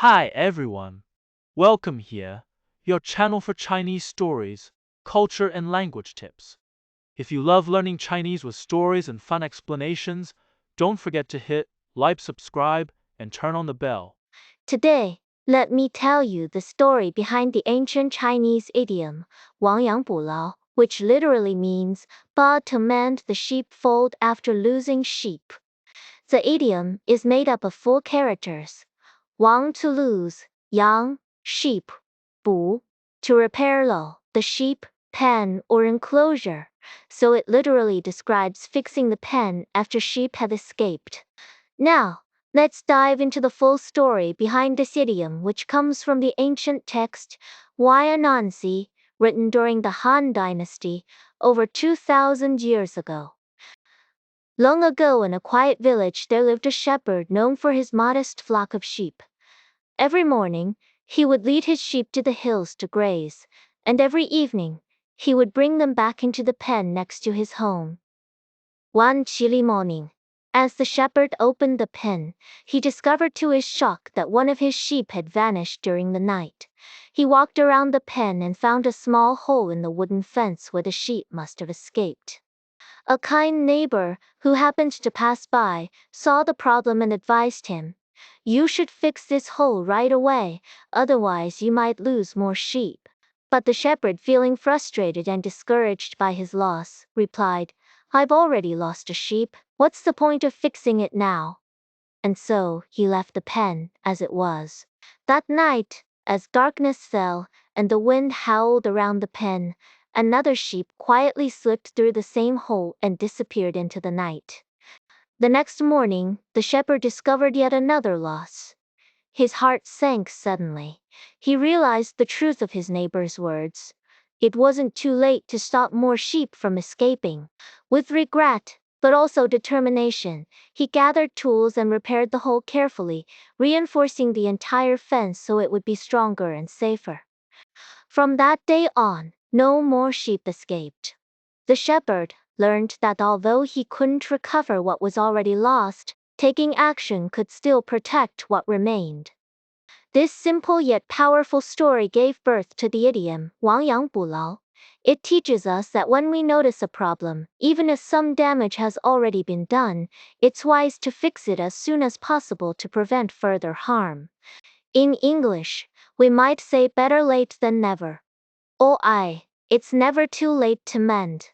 Hi everyone. Welcome here, your channel for Chinese stories, culture and language tips. If you love learning Chinese with stories and fun explanations, don't forget to hit like, subscribe, and turn on the bell. Today, let me tell you the story behind the ancient Chinese idiom, 亡羊补牢, which literally means, to mend the sheepfold after losing sheep. The idiom is made up of 4 characters. Wang to lose, yang, sheep, bu, to repair lo, the sheep, pen or enclosure, so it literally describes fixing the pen after sheep have escaped. Now, let's dive into the full story behind this idiom, which comes from the ancient text Huayananzi, written during the Han Dynasty, over 2,000 years ago. Long ago in a quiet village there lived a shepherd known for his modest flock of sheep. Every morning, he would lead his sheep to the hills to graze, and every evening, he would bring them back into the pen next to his home. One chilly morning, as the shepherd opened the pen, he discovered to his shock that one of his sheep had vanished during the night. He walked around the pen and found a small hole in the wooden fence where the sheep must have escaped. A kind neighbor, who happened to pass by, saw the problem and advised him, "You should fix this hole right away, otherwise you might lose more sheep." But the shepherd, feeling frustrated and discouraged by his loss, replied, "I've already lost a sheep, what's the point of fixing it now?" And so he left the pen as it was. That night, as darkness fell and the wind howled around the pen, another sheep quietly slipped through the same hole and disappeared into the night. The next morning, the shepherd discovered yet another loss. His heart sank suddenly. He realized the truth of his neighbor's words. It wasn't too late to stop more sheep from escaping. With regret, but also determination, he gathered tools and repaired the hole carefully, reinforcing the entire fence so it would be stronger and safer. From that day on, no more sheep escaped. The shepherd learned that although he couldn't recover what was already lost, taking action could still protect what remained. This simple yet powerful story gave birth to the idiom, 亡羊补牢. It teaches us that when we notice a problem, even if some damage has already been done, it's wise to fix it as soon as possible to prevent further harm. In English, we might say better late than never. It's never too late to mend.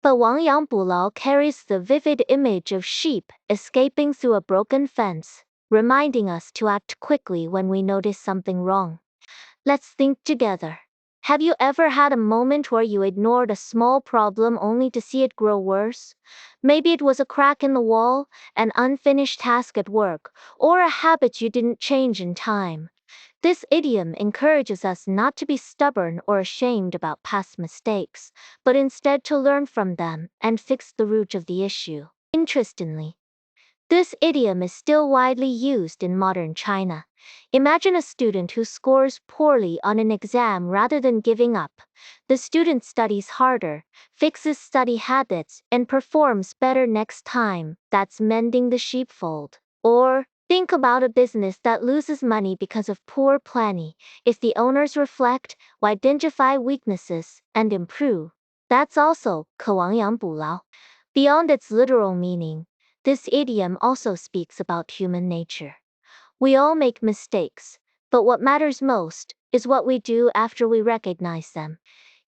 But 亡羊补牢 carries the vivid image of sheep escaping through a broken fence, reminding us to act quickly when we notice something wrong. Let's think together. Have you ever had a moment where you ignored a small problem only to see it grow worse? Maybe it was a crack in the wall, an unfinished task at work, or a habit you didn't change in time. This idiom encourages us not to be stubborn or ashamed about past mistakes, but instead to learn from them and fix the root of the issue. Interestingly, this idiom is still widely used in modern China. Imagine a student who scores poorly on an exam rather than giving up. The student studies harder, fixes study habits, and performs better next time. That's mending the sheepfold. Or, think about a business that loses money because of poor planning. If the owners reflect, identify weaknesses, and improve, that's also 可亡羊补牢. Beyond its literal meaning, this idiom also speaks about human nature. We all make mistakes, but what matters most is what we do after we recognize them.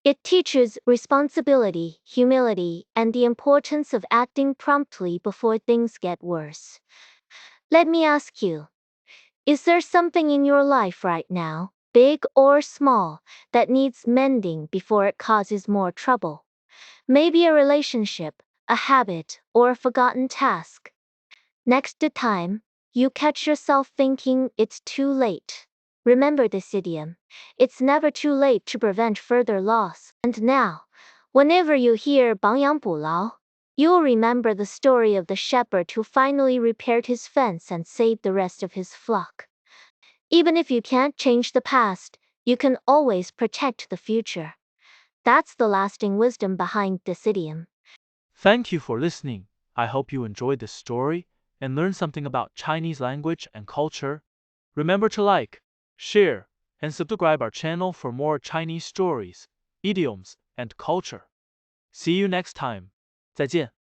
It teaches responsibility, humility, and the importance of acting promptly before things get worse. Let me ask you, is there something in your life right now, big or small, that needs mending before it causes more trouble? Maybe a relationship, a habit, or a forgotten task. Next time you catch yourself thinking it's too late, remember this idiom. It's never too late to prevent further loss. And now, whenever you hear 亡羊补牢, you'll remember the story of the shepherd who finally repaired his fence and saved the rest of his flock. Even if you can't change the past, you can always protect the future. That's the lasting wisdom behind this idiom. Thank you for listening. I hope you enjoyed this story and learned something about Chinese language and culture. Remember to like, share, and subscribe our channel for more Chinese stories, idioms, and culture. See you next time. 再见。